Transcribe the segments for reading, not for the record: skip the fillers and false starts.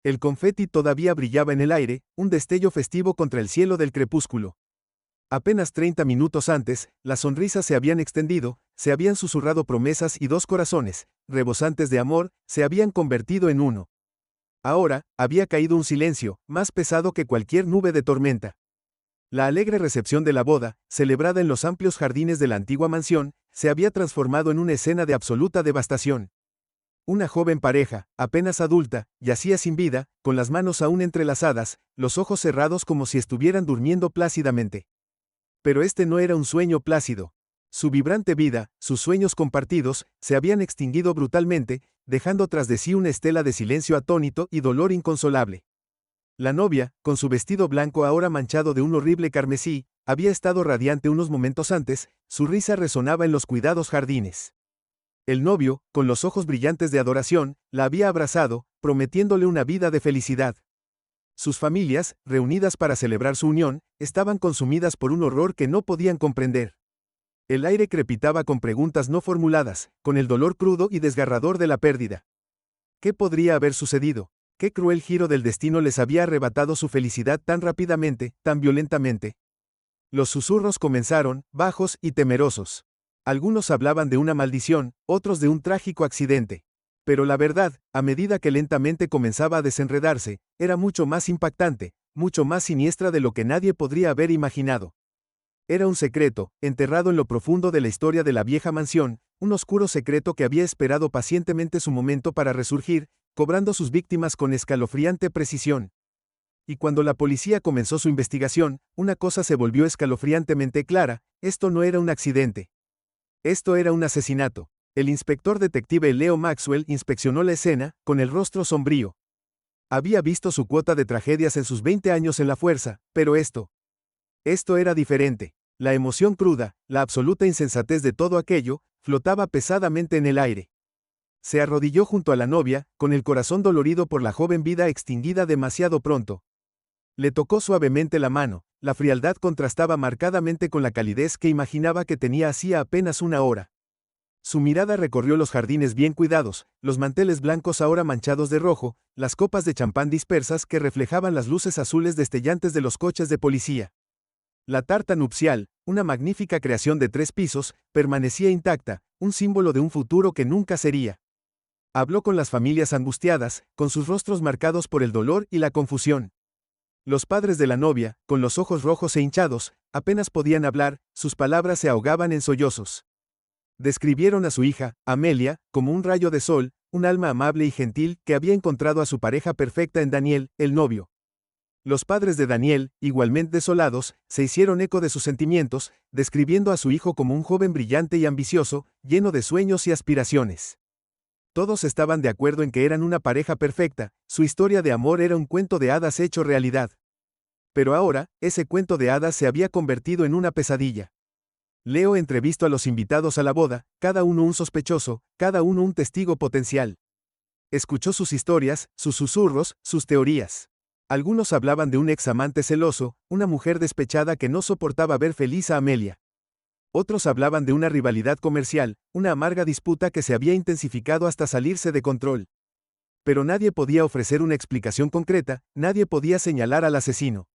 El confeti todavía brillaba en el aire, un destello festivo contra el cielo del crepúsculo. Apenas 30 minutos antes, las sonrisas se habían extendido, se habían susurrado promesas y dos corazones, rebosantes de amor, se habían convertido en uno. Ahora, había caído un silencio, más pesado que cualquier nube de tormenta. La alegre recepción de la boda, celebrada en los amplios jardines de la antigua mansión, se había transformado en una escena de absoluta devastación. Una joven pareja, apenas adulta, yacía sin vida, con las manos aún entrelazadas, los ojos cerrados como si estuvieran durmiendo plácidamente. Pero este no era un sueño plácido. Su vibrante vida, sus sueños compartidos, se habían extinguido brutalmente, dejando tras de sí una estela de silencio atónito y dolor inconsolable. La novia, con su vestido blanco ahora manchado de un horrible carmesí, había estado radiante unos momentos antes, su risa resonaba en los cuidados jardines. El novio, con los ojos brillantes de adoración, la había abrazado, prometiéndole una vida de felicidad. Sus familias, reunidas para celebrar su unión, estaban consumidas por un horror que no podían comprender. El aire crepitaba con preguntas no formuladas, con el dolor crudo y desgarrador de la pérdida. ¿Qué podría haber sucedido? ¿Qué cruel giro del destino les había arrebatado su felicidad tan rápidamente, tan violentamente? Los susurros comenzaron, bajos y temerosos. Algunos hablaban de una maldición, otros de un trágico accidente. Pero la verdad, a medida que lentamente comenzaba a desenredarse, era mucho más impactante, mucho más siniestra de lo que nadie podría haber imaginado. Era un secreto, enterrado en lo profundo de la historia de la vieja mansión, un oscuro secreto que había esperado pacientemente su momento para resurgir, cobrando sus víctimas con escalofriante precisión. Y cuando la policía comenzó su investigación, una cosa se volvió escalofriantemente clara: esto no era un accidente. Esto era un asesinato. El inspector detective Leo Maxwell inspeccionó la escena, con el rostro sombrío. Había visto su cuota de tragedias en sus 20 años en la fuerza, pero esto era diferente. La emoción cruda, la absoluta insensatez de todo aquello, flotaba pesadamente en el aire. Se arrodilló junto a la novia, con el corazón dolorido por la joven vida extinguida demasiado pronto. Le tocó suavemente la mano, la frialdad contrastaba marcadamente con la calidez que imaginaba que tenía hacía apenas una hora. Su mirada recorrió los jardines bien cuidados, los manteles blancos ahora manchados de rojo, las copas de champán dispersas que reflejaban las luces azules destellantes de los coches de policía. La tarta nupcial, una magnífica creación de 3 pisos, permanecía intacta, un símbolo de un futuro que nunca sería. Habló con las familias angustiadas, con sus rostros marcados por el dolor y la confusión. Los padres de la novia, con los ojos rojos e hinchados, apenas podían hablar, sus palabras se ahogaban en sollozos. Describieron a su hija, Amelia, como un rayo de sol, un alma amable y gentil que había encontrado a su pareja perfecta en Daniel, el novio. Los padres de Daniel, igualmente desolados, se hicieron eco de sus sentimientos, describiendo a su hijo como un joven brillante y ambicioso, lleno de sueños y aspiraciones. Todos estaban de acuerdo en que eran una pareja perfecta, su historia de amor era un cuento de hadas hecho realidad. Pero ahora, ese cuento de hadas se había convertido en una pesadilla. Leo entrevistó a los invitados a la boda, cada uno un sospechoso, cada uno un testigo potencial. Escuchó sus historias, sus susurros, sus teorías. Algunos hablaban de un ex amante celoso, una mujer despechada que no soportaba ver feliz a Amelia. Otros hablaban de una rivalidad comercial, una amarga disputa que se había intensificado hasta salirse de control. Pero nadie podía ofrecer una explicación concreta, nadie podía señalar al asesino.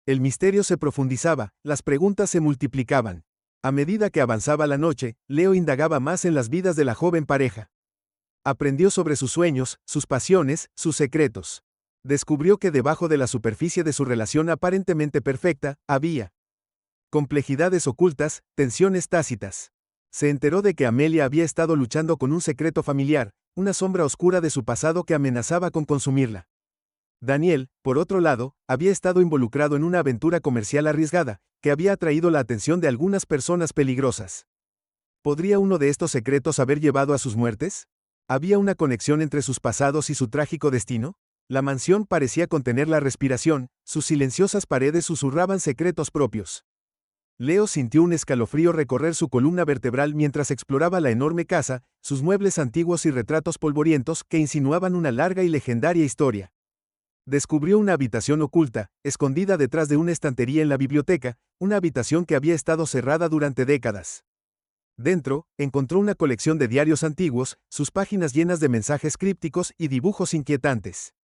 El misterio se profundizaba, las preguntas se multiplicaban. A medida que avanzaba la noche, Leo indagaba más en las vidas de la joven pareja. Aprendió sobre sus sueños, sus pasiones, sus secretos. Descubrió que debajo de la superficie de su relación aparentemente perfecta, había complejidades ocultas, tensiones tácitas. Se enteró de que Amelia había estado luchando con un secreto familiar, una sombra oscura de su pasado que amenazaba con consumirla. Daniel, por otro lado, había estado involucrado en una aventura comercial arriesgada, que había atraído la atención de algunas personas peligrosas. ¿Podría uno de estos secretos haber llevado a sus muertes? ¿Había una conexión entre sus pasados y su trágico destino? La mansión parecía contener la respiración, sus silenciosas paredes susurraban secretos propios. Leo sintió un escalofrío recorrer su columna vertebral mientras exploraba la enorme casa, sus muebles antiguos y retratos polvorientos que insinuaban una larga y legendaria historia. Descubrió una habitación oculta, escondida detrás de una estantería en la biblioteca, una habitación que había estado cerrada durante décadas. Dentro, encontró una colección de diarios antiguos, sus páginas llenas de mensajes crípticos y dibujos inquietantes.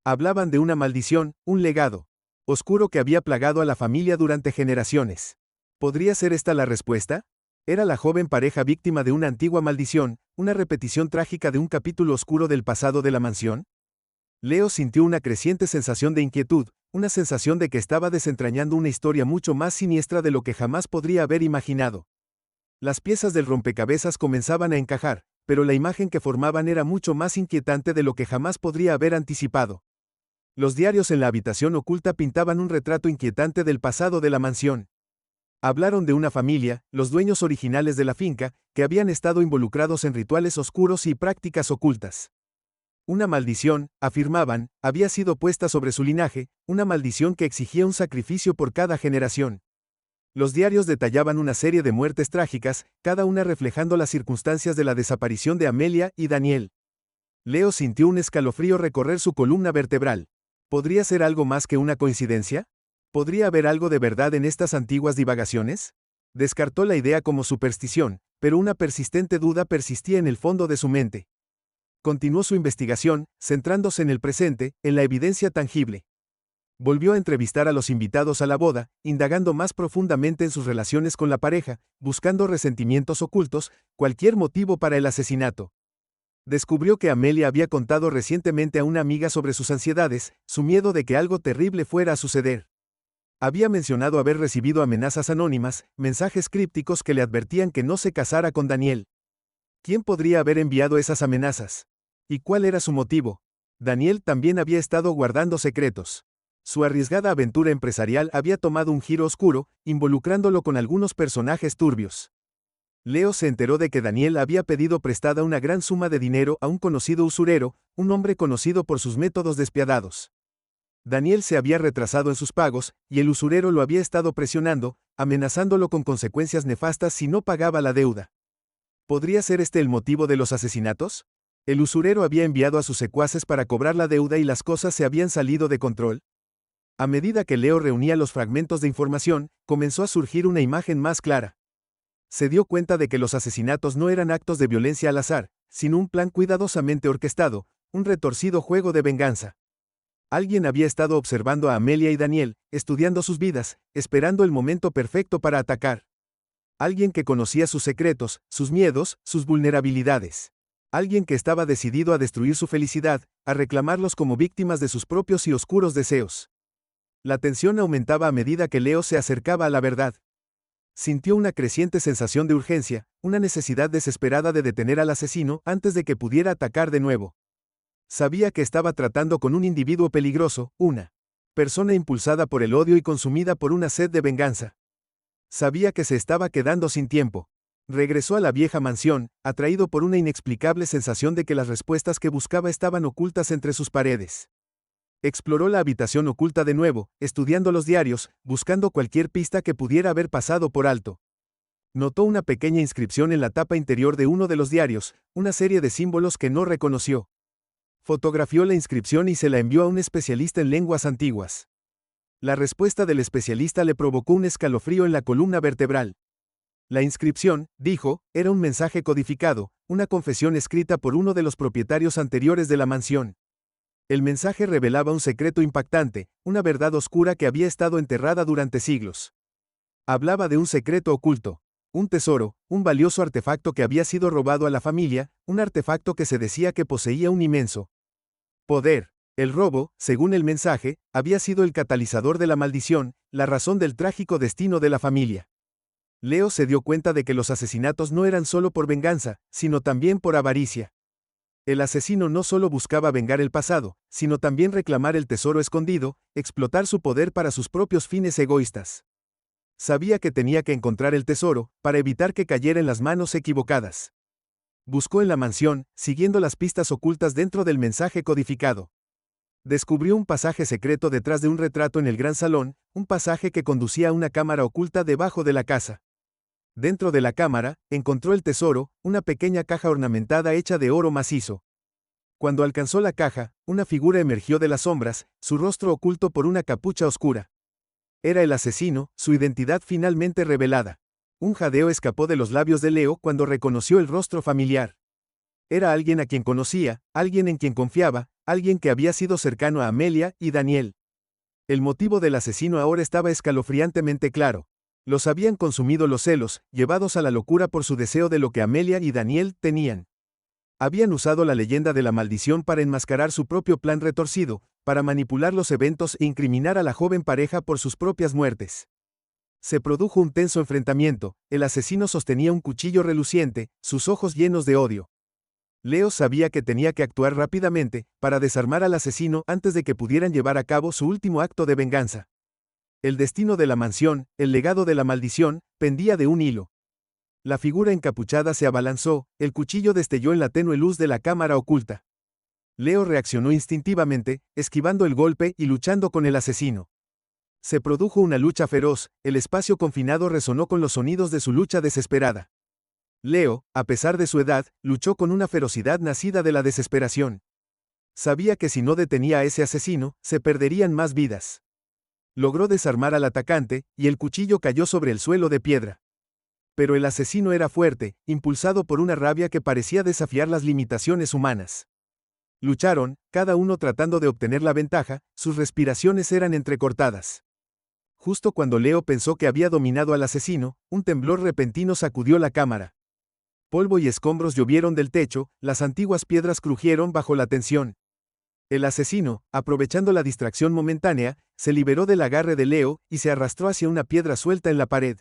Hablaban de una maldición, un legado oscuro que había plagado a la familia durante generaciones. ¿Podría ser esta la respuesta? ¿Era la joven pareja víctima de una antigua maldición, una repetición trágica de un capítulo oscuro del pasado de la mansión? Leo sintió una creciente sensación de inquietud, una sensación de que estaba desentrañando una historia mucho más siniestra de lo que jamás podría haber imaginado. Las piezas del rompecabezas comenzaban a encajar, pero la imagen que formaban era mucho más inquietante de lo que jamás podría haber anticipado. Los diarios en la habitación oculta pintaban un retrato inquietante del pasado de la mansión. Hablaron de una familia, los dueños originales de la finca, que habían estado involucrados en rituales oscuros y prácticas ocultas. Una maldición, afirmaban, había sido puesta sobre su linaje, una maldición que exigía un sacrificio por cada generación. Los diarios detallaban una serie de muertes trágicas, cada una reflejando las circunstancias de la desaparición de Amelia y Daniel. Leo sintió un escalofrío recorrer su columna vertebral. ¿Podría ser algo más que una coincidencia? ¿Podría haber algo de verdad en estas antiguas divagaciones? Descartó la idea como superstición, pero una persistente duda persistía en el fondo de su mente. Continuó su investigación, centrándose en el presente, en la evidencia tangible. Volvió a entrevistar a los invitados a la boda, indagando más profundamente en sus relaciones con la pareja, buscando resentimientos ocultos, cualquier motivo para el asesinato. Descubrió que Amelia había contado recientemente a una amiga sobre sus ansiedades, su miedo de que algo terrible fuera a suceder. Había mencionado haber recibido amenazas anónimas, mensajes crípticos que le advertían que no se casara con Daniel. ¿Quién podría haber enviado esas amenazas? ¿Y cuál era su motivo? Daniel también había estado guardando secretos. Su arriesgada aventura empresarial había tomado un giro oscuro, involucrándolo con algunos personajes turbios. Leo se enteró de que Daniel había pedido prestada una gran suma de dinero a un conocido usurero, un hombre conocido por sus métodos despiadados. Daniel se había retrasado en sus pagos, y el usurero lo había estado presionando, amenazándolo con consecuencias nefastas si no pagaba la deuda. ¿Podría ser este el motivo de los asesinatos? ¿El usurero había enviado a sus secuaces para cobrar la deuda y las cosas se habían salido de control? A medida que Leo reunía los fragmentos de información, comenzó a surgir una imagen más clara. Se dio cuenta de que los asesinatos no eran actos de violencia al azar, sino un plan cuidadosamente orquestado, un retorcido juego de venganza. Alguien había estado observando a Amelia y Daniel, estudiando sus vidas, esperando el momento perfecto para atacar. Alguien que conocía sus secretos, sus miedos, sus vulnerabilidades. Alguien que estaba decidido a destruir su felicidad, a reclamarlos como víctimas de sus propios y oscuros deseos. La tensión aumentaba a medida que Leo se acercaba a la verdad. Sintió una creciente sensación de urgencia, una necesidad desesperada de detener al asesino antes de que pudiera atacar de nuevo. Sabía que estaba tratando con un individuo peligroso, una persona impulsada por el odio y consumida por una sed de venganza. Sabía que se estaba quedando sin tiempo. Regresó a la vieja mansión, atraído por una inexplicable sensación de que las respuestas que buscaba estaban ocultas entre sus paredes. Exploró la habitación oculta de nuevo, estudiando los diarios, buscando cualquier pista que pudiera haber pasado por alto. Notó una pequeña inscripción en la tapa interior de uno de los diarios, una serie de símbolos que no reconoció. Fotografió la inscripción y se la envió a un especialista en lenguas antiguas. La respuesta del especialista le provocó un escalofrío en la columna vertebral. La inscripción, dijo, era un mensaje codificado, una confesión escrita por uno de los propietarios anteriores de la mansión. El mensaje revelaba un secreto impactante, una verdad oscura que había estado enterrada durante siglos. Hablaba de un secreto oculto, un tesoro, un valioso artefacto que había sido robado a la familia, un artefacto que se decía que poseía un inmenso poder. El robo, según el mensaje, había sido el catalizador de la maldición, la razón del trágico destino de la familia. Leo se dio cuenta de que los asesinatos no eran solo por venganza, sino también por avaricia. El asesino no solo buscaba vengar el pasado, sino también reclamar el tesoro escondido, explotar su poder para sus propios fines egoístas. Sabía que tenía que encontrar el tesoro, para evitar que cayera en las manos equivocadas. Buscó en la mansión, siguiendo las pistas ocultas dentro del mensaje codificado. Descubrió un pasaje secreto detrás de un retrato en el gran salón, un pasaje que conducía a una cámara oculta debajo de la casa. Dentro de la cámara, encontró el tesoro, una pequeña caja ornamentada hecha de oro macizo. Cuando alcanzó la caja, una figura emergió de las sombras, su rostro oculto por una capucha oscura. Era el asesino, su identidad finalmente revelada. Un jadeo escapó de los labios de Leo cuando reconoció el rostro familiar. Era alguien a quien conocía, alguien en quien confiaba, alguien que había sido cercano a Amelia y Daniel. El motivo del asesino ahora estaba escalofriantemente claro. Los habían consumido los celos, llevados a la locura por su deseo de lo que Amelia y Daniel tenían. Habían usado la leyenda de la maldición para enmascarar su propio plan retorcido, para manipular los eventos e incriminar a la joven pareja por sus propias muertes. Se produjo un tenso enfrentamiento, el asesino sostenía un cuchillo reluciente, sus ojos llenos de odio. Leo sabía que tenía que actuar rápidamente, para desarmar al asesino antes de que pudieran llevar a cabo su último acto de venganza. El destino de la mansión, el legado de la maldición, pendía de un hilo. La figura encapuchada se abalanzó, el cuchillo destelló en la tenue luz de la cámara oculta. Leo reaccionó instintivamente, esquivando el golpe y luchando con el asesino. Se produjo una lucha feroz, el espacio confinado resonó con los sonidos de su lucha desesperada. Leo, a pesar de su edad, luchó con una ferocidad nacida de la desesperación. Sabía que si no detenía a ese asesino, se perderían más vidas. Logró desarmar al atacante, y el cuchillo cayó sobre el suelo de piedra. Pero el asesino era fuerte, impulsado por una rabia que parecía desafiar las limitaciones humanas. Lucharon, cada uno tratando de obtener la ventaja, sus respiraciones eran entrecortadas. Justo cuando Leo pensó que había dominado al asesino, un temblor repentino sacudió la cámara. Polvo y escombros llovieron del techo, las antiguas piedras crujieron bajo la tensión. El asesino, aprovechando la distracción momentánea, se liberó del agarre de Leo y se arrastró hacia una piedra suelta en la pared.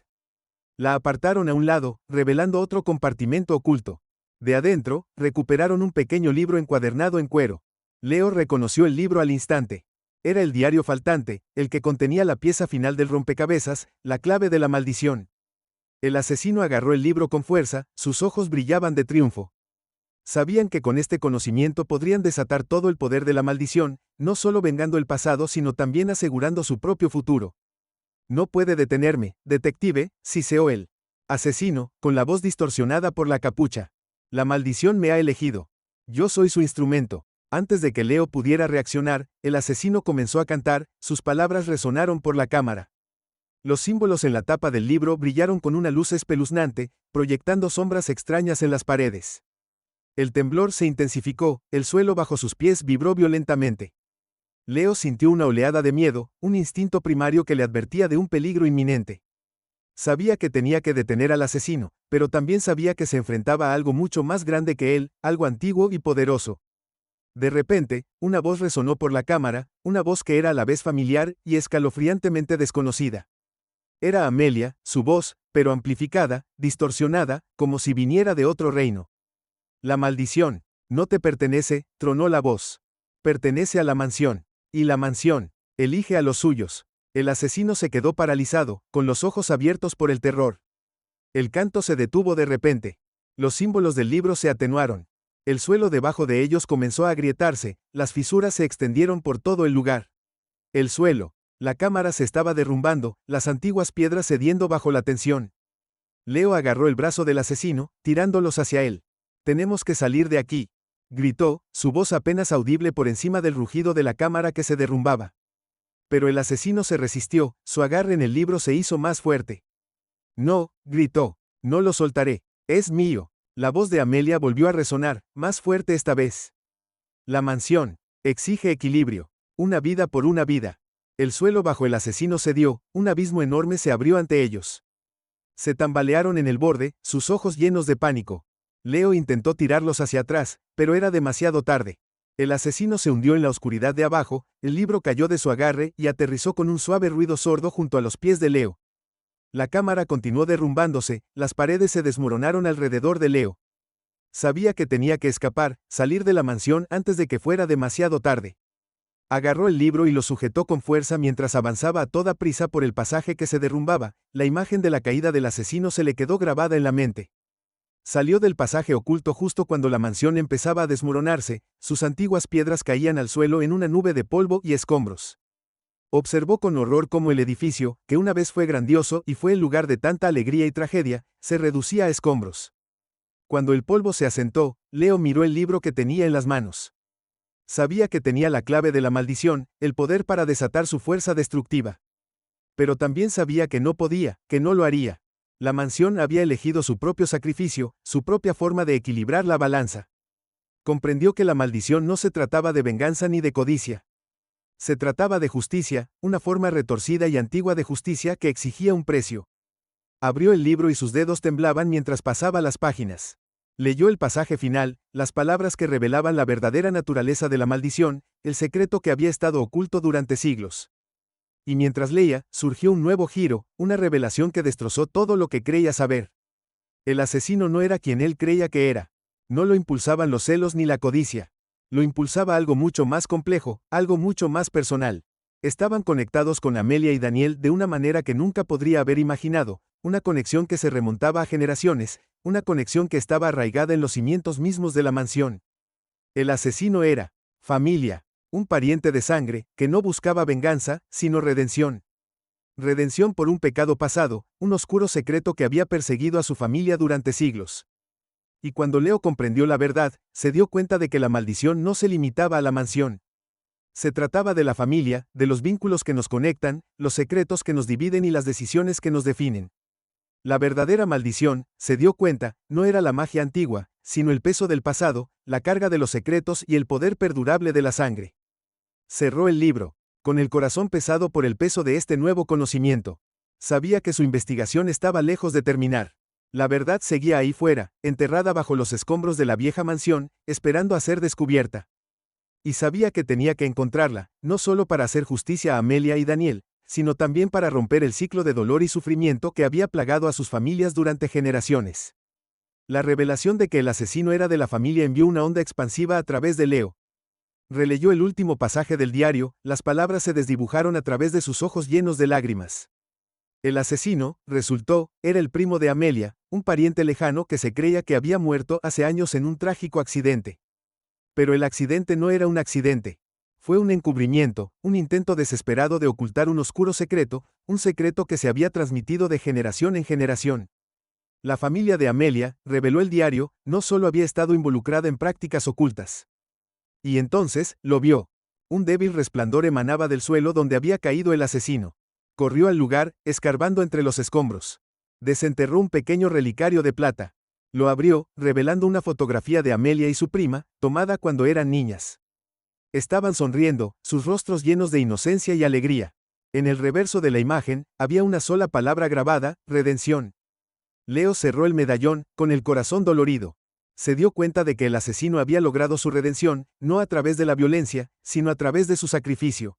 La apartaron a un lado, revelando otro compartimento oculto. De adentro, recuperaron un pequeño libro encuadernado en cuero. Leo reconoció el libro al instante. Era el diario faltante, el que contenía la pieza final del rompecabezas, la clave de la maldición. El asesino agarró el libro con fuerza, sus ojos brillaban de triunfo. Sabían que con este conocimiento podrían desatar todo el poder de la maldición, no solo vengando el pasado sino también asegurando su propio futuro. No puede detenerme, detective, siseó él. Asesino, con la voz distorsionada por la capucha. La maldición me ha elegido. Yo soy su instrumento. Antes de que Leo pudiera reaccionar, el asesino comenzó a cantar, sus palabras resonaron por la cámara. Los símbolos en la tapa del libro brillaron con una luz espeluznante, proyectando sombras extrañas en las paredes. El temblor se intensificó, el suelo bajo sus pies vibró violentamente. Leo sintió una oleada de miedo, un instinto primario que le advertía de un peligro inminente. Sabía que tenía que detener al asesino, pero también sabía que se enfrentaba a algo mucho más grande que él, algo antiguo y poderoso. De repente, una voz resonó por la cámara, una voz que era a la vez familiar y escalofriantemente desconocida. Era Amelia, su voz, pero amplificada, distorsionada, como si viniera de otro reino. La maldición, no te pertenece, tronó la voz. Pertenece a la mansión. Y la mansión, elige a los suyos. El asesino se quedó paralizado, con los ojos abiertos por el terror. El canto se detuvo de repente. Los símbolos del libro se atenuaron. El suelo debajo de ellos comenzó a agrietarse, las fisuras se extendieron por todo el lugar. El suelo, la cámara se estaba derrumbando, las antiguas piedras cediendo bajo la tensión. Leo agarró el brazo del asesino, tirándolos hacia él. Tenemos que salir de aquí, gritó, su voz apenas audible por encima del rugido de la cámara que se derrumbaba. Pero el asesino se resistió, su agarre en el libro se hizo más fuerte. No, gritó, no lo soltaré, es mío. La voz de Amelia volvió a resonar, más fuerte esta vez. La mansión exige equilibrio, una vida por una vida. El suelo bajo el asesino cedió, un abismo enorme se abrió ante ellos. Se tambalearon en el borde, sus ojos llenos de pánico. Leo intentó tirarlos hacia atrás, pero era demasiado tarde. El asesino se hundió en la oscuridad de abajo, el libro cayó de su agarre y aterrizó con un suave ruido sordo junto a los pies de Leo. La cámara continuó derrumbándose, las paredes se desmoronaron alrededor de Leo. Sabía que tenía que escapar, salir de la mansión antes de que fuera demasiado tarde. Agarró el libro y lo sujetó con fuerza mientras avanzaba a toda prisa por el pasaje que se derrumbaba, la imagen de la caída del asesino se le quedó grabada en la mente. Salió del pasaje oculto justo cuando la mansión empezaba a desmoronarse, sus antiguas piedras caían al suelo en una nube de polvo y escombros. Observó con horror cómo el edificio, que una vez fue grandioso y fue el lugar de tanta alegría y tragedia, se reducía a escombros. Cuando el polvo se asentó, Leo miró el libro que tenía en las manos. Sabía que tenía la clave de la maldición, el poder para desatar su fuerza destructiva. Pero también sabía que no podía, que no lo haría. La mansión había elegido su propio sacrificio, su propia forma de equilibrar la balanza. Comprendió que la maldición no se trataba de venganza ni de codicia. Se trataba de justicia, una forma retorcida y antigua de justicia que exigía un precio. Abrió el libro y sus dedos temblaban mientras pasaba las páginas. Leyó el pasaje final, las palabras que revelaban la verdadera naturaleza de la maldición, el secreto que había estado oculto durante siglos. Y mientras leía, surgió un nuevo giro, una revelación que destrozó todo lo que creía saber. El asesino no era quien él creía que era. No lo impulsaban los celos ni la codicia. Lo impulsaba algo mucho más complejo, algo mucho más personal. Estaban conectados con Amelia y Daniel de una manera que nunca podría haber imaginado, una conexión que se remontaba a generaciones, una conexión que estaba arraigada en los cimientos mismos de la mansión. El asesino era familia, un pariente de sangre, que no buscaba venganza, sino redención. Redención por un pecado pasado, un oscuro secreto que había perseguido a su familia durante siglos. Y cuando Leo comprendió la verdad, se dio cuenta de que la maldición no se limitaba a la mansión. Se trataba de la familia, de los vínculos que nos conectan, los secretos que nos dividen y las decisiones que nos definen. La verdadera maldición, se dio cuenta, no era la magia antigua, sino el peso del pasado, la carga de los secretos y el poder perdurable de la sangre. Cerró el libro, con el corazón pesado por el peso de este nuevo conocimiento. Sabía que su investigación estaba lejos de terminar. La verdad seguía ahí fuera, enterrada bajo los escombros de la vieja mansión, esperando a ser descubierta. Y sabía que tenía que encontrarla, no solo para hacer justicia a Amelia y Daniel, sino también para romper el ciclo de dolor y sufrimiento que había plagado a sus familias durante generaciones. La revelación de que el asesino era de la familia envió una onda expansiva a través de Leo. Releyó el último pasaje del diario, las palabras se desdibujaron a través de sus ojos llenos de lágrimas. El asesino, resultó, era el primo de Amelia, un pariente lejano que se creía que había muerto hace años en un trágico accidente. Pero el accidente no era un accidente. Fue un encubrimiento, un intento desesperado de ocultar un oscuro secreto, un secreto que se había transmitido de generación en generación. La familia de Amelia, reveló el diario, no solo había estado involucrada en prácticas ocultas. Y entonces, lo vio. Un débil resplandor emanaba del suelo donde había caído el asesino. Corrió al lugar, escarbando entre los escombros. Desenterró un pequeño relicario de plata. Lo abrió, revelando una fotografía de Amelia y su prima, tomada cuando eran niñas. Estaban sonriendo, sus rostros llenos de inocencia y alegría. En el reverso de la imagen, había una sola palabra grabada, redención. Leo cerró el medallón, con el corazón dolorido. Se dio cuenta de que el asesino había logrado su redención, no a través de la violencia, sino a través de su sacrificio.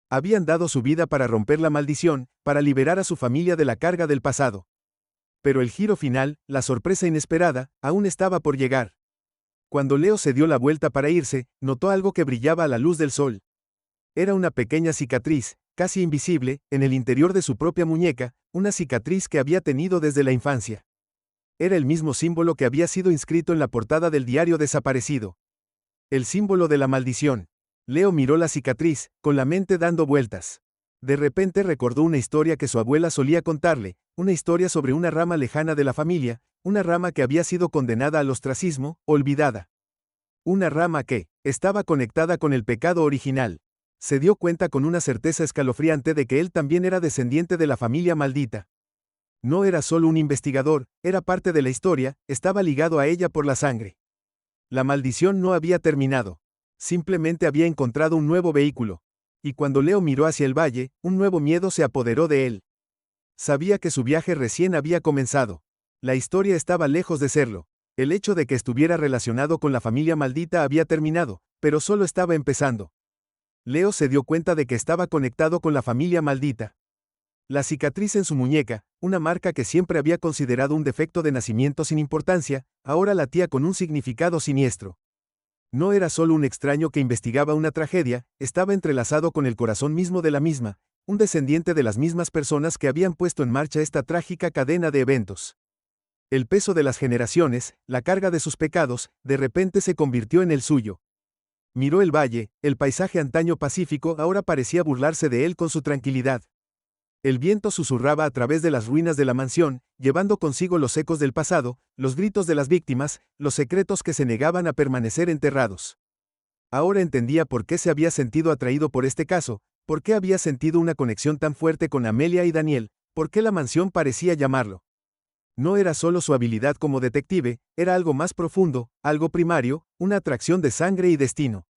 Habían dado su vida para romper la maldición, para liberar a su familia de la carga del pasado. Pero el giro final, la sorpresa inesperada, aún estaba por llegar. Cuando Leo se dio la vuelta para irse, notó algo que brillaba a la luz del sol. Era una pequeña cicatriz, casi invisible, en el interior de su propia muñeca, una cicatriz que había tenido desde la infancia. Era el mismo símbolo que había sido inscrito en la portada del diario desaparecido. El símbolo de la maldición. Leo miró la cicatriz, con la mente dando vueltas. De repente recordó una historia que su abuela solía contarle, una historia sobre una rama lejana de la familia, una rama que había sido condenada al ostracismo, olvidada. Una rama que estaba conectada con el pecado original. Se dio cuenta con una certeza escalofriante de que él también era descendiente de la familia maldita. No era solo un investigador, era parte de la historia, estaba ligado a ella por la sangre. La maldición no había terminado. Simplemente había encontrado un nuevo vehículo. Y cuando Leo miró hacia el valle, un nuevo miedo se apoderó de él. Sabía que su viaje recién había comenzado. La historia estaba lejos de serlo. El hecho de que estuviera relacionado con la familia maldita había terminado, pero solo estaba empezando. Leo se dio cuenta de que estaba conectado con la familia maldita. La cicatriz en su muñeca, una marca que siempre había considerado un defecto de nacimiento sin importancia, ahora latía con un significado siniestro. No era solo un extraño que investigaba una tragedia, estaba entrelazado con el corazón mismo de la misma, un descendiente de las mismas personas que habían puesto en marcha esta trágica cadena de eventos. El peso de las generaciones, la carga de sus pecados, de repente se convirtió en el suyo. Miró el valle, el paisaje antaño pacífico ahora parecía burlarse de él con su tranquilidad. El viento susurraba a través de las ruinas de la mansión, llevando consigo los ecos del pasado, los gritos de las víctimas, los secretos que se negaban a permanecer enterrados. Ahora entendía por qué se había sentido atraído por este caso, por qué había sentido una conexión tan fuerte con Amelia y Daniel, por qué la mansión parecía llamarlo. No era solo su habilidad como detective, era algo más profundo, algo primario, una atracción de sangre y destino.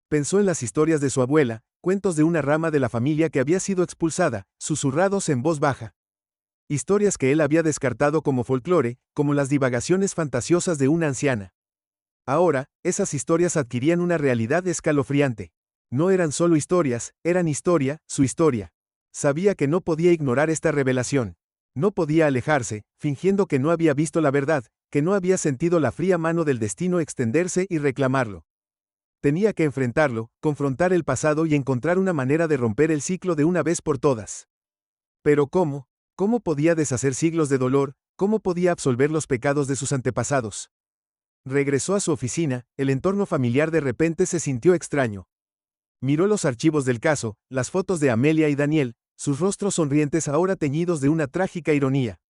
Pensó en las historias de su abuela, cuentos de una rama de la familia que había sido expulsada, susurrados en voz baja. Historias que él había descartado como folclore, como las divagaciones fantasiosas de una anciana. Ahora, esas historias adquirían una realidad escalofriante. No eran solo historias, eran historia, su historia. Sabía que no podía ignorar esta revelación. No podía alejarse, fingiendo que no había visto la verdad, que no había sentido la fría mano del destino extenderse y reclamarlo. Tenía que enfrentarlo, confrontar el pasado y encontrar una manera de romper el ciclo de una vez por todas. Pero ¿cómo? ¿Cómo podía deshacer siglos de dolor? ¿Cómo podía absolver los pecados de sus antepasados? Regresó a su oficina, el entorno familiar de repente se sintió extraño. Miró los archivos del caso, las fotos de Amelia y Daniel, sus rostros sonrientes ahora teñidos de una trágica ironía.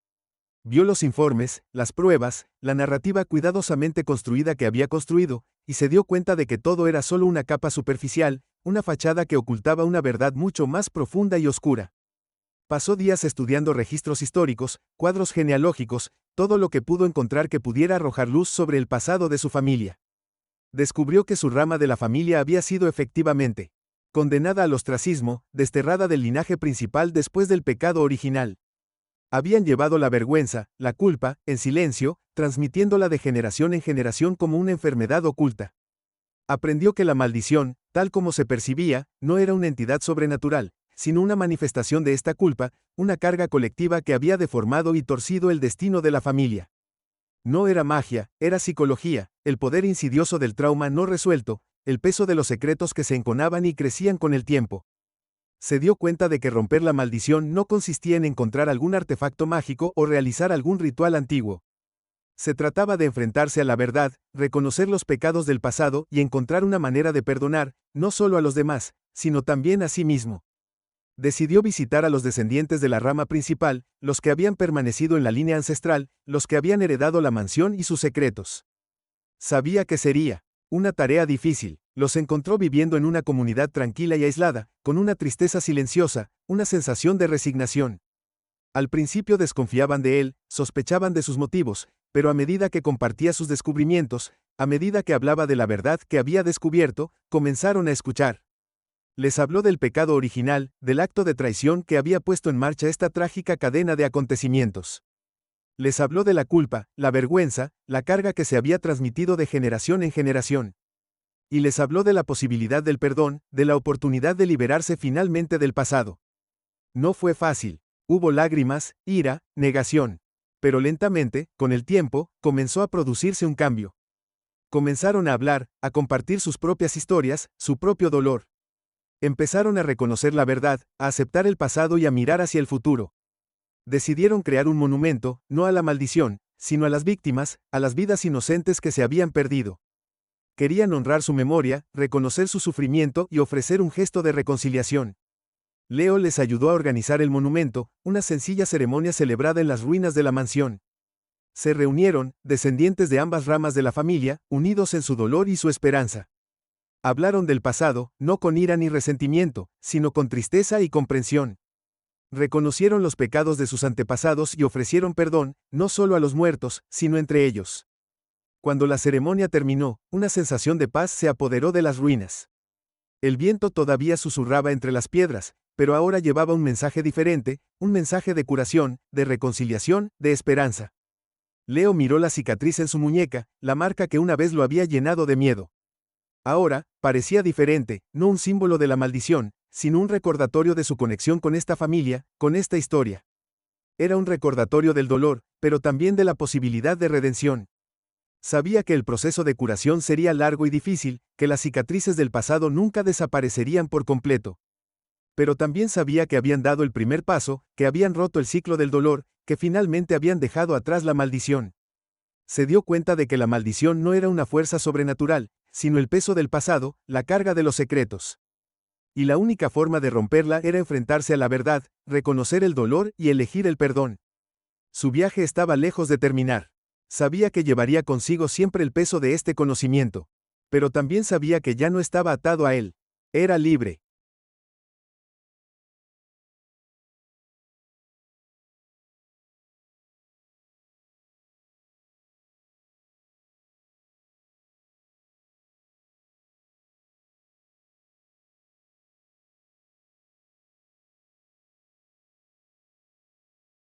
Vio los informes, las pruebas, la narrativa cuidadosamente construida que había construido, y se dio cuenta de que todo era solo una capa superficial, una fachada que ocultaba una verdad mucho más profunda y oscura. Pasó días estudiando registros históricos, cuadros genealógicos, todo lo que pudo encontrar que pudiera arrojar luz sobre el pasado de su familia. Descubrió que su rama de la familia había sido efectivamente condenada al ostracismo, desterrada del linaje principal después del pecado original. Habían llevado la vergüenza, la culpa, en silencio, transmitiéndola de generación en generación como una enfermedad oculta. Aprendió que la maldición, tal como se percibía, no era una entidad sobrenatural, sino una manifestación de esta culpa, una carga colectiva que había deformado y torcido el destino de la familia. No era magia, era psicología, el poder insidioso del trauma no resuelto, el peso de los secretos que se enconaban y crecían con el tiempo. Se dio cuenta de que romper la maldición no consistía en encontrar algún artefacto mágico o realizar algún ritual antiguo. Se trataba de enfrentarse a la verdad, reconocer los pecados del pasado y encontrar una manera de perdonar, no solo a los demás, sino también a sí mismo. Decidió visitar a los descendientes de la rama principal, los que habían permanecido en la línea ancestral, los que habían heredado la mansión y sus secretos. Sabía que sería una tarea difícil. Los encontró viviendo en una comunidad tranquila y aislada, con una tristeza silenciosa, una sensación de resignación. Al principio desconfiaban de él, sospechaban de sus motivos, pero a medida que compartía sus descubrimientos, a medida que hablaba de la verdad que había descubierto, comenzaron a escuchar. Les habló del pecado original, del acto de traición que había puesto en marcha esta trágica cadena de acontecimientos. Les habló de la culpa, la vergüenza, la carga que se había transmitido de generación en generación. Y les habló de la posibilidad del perdón, de la oportunidad de liberarse finalmente del pasado. No fue fácil. Hubo lágrimas, ira, negación. Pero lentamente, con el tiempo, comenzó a producirse un cambio. Comenzaron a hablar, a compartir sus propias historias, su propio dolor. Empezaron a reconocer la verdad, a aceptar el pasado y a mirar hacia el futuro. Decidieron crear un monumento, no a la maldición, sino a las víctimas, a las vidas inocentes que se habían perdido. Querían honrar su memoria, reconocer su sufrimiento y ofrecer un gesto de reconciliación. Leo les ayudó a organizar el monumento, una sencilla ceremonia celebrada en las ruinas de la mansión. Se reunieron, descendientes de ambas ramas de la familia, unidos en su dolor y su esperanza. Hablaron del pasado, no con ira ni resentimiento, sino con tristeza y comprensión. Reconocieron los pecados de sus antepasados y ofrecieron perdón, no solo a los muertos, sino entre ellos. Cuando la ceremonia terminó, una sensación de paz se apoderó de las ruinas. El viento todavía susurraba entre las piedras, pero ahora llevaba un mensaje diferente, un mensaje de curación, de reconciliación, de esperanza. Leo miró la cicatriz en su muñeca, la marca que una vez lo había llenado de miedo. Ahora, parecía diferente, no un símbolo de la maldición, sino un recordatorio de su conexión con esta familia, con esta historia. Era un recordatorio del dolor, pero también de la posibilidad de redención. Sabía que el proceso de curación sería largo y difícil, que las cicatrices del pasado nunca desaparecerían por completo. Pero también sabía que habían dado el primer paso, que habían roto el ciclo del dolor, que finalmente habían dejado atrás la maldición. Se dio cuenta de que la maldición no era una fuerza sobrenatural, sino el peso del pasado, la carga de los secretos. Y la única forma de romperla era enfrentarse a la verdad, reconocer el dolor y elegir el perdón. Su viaje estaba lejos de terminar. Sabía que llevaría consigo siempre el peso de este conocimiento. Pero también sabía que ya no estaba atado a él. Era libre.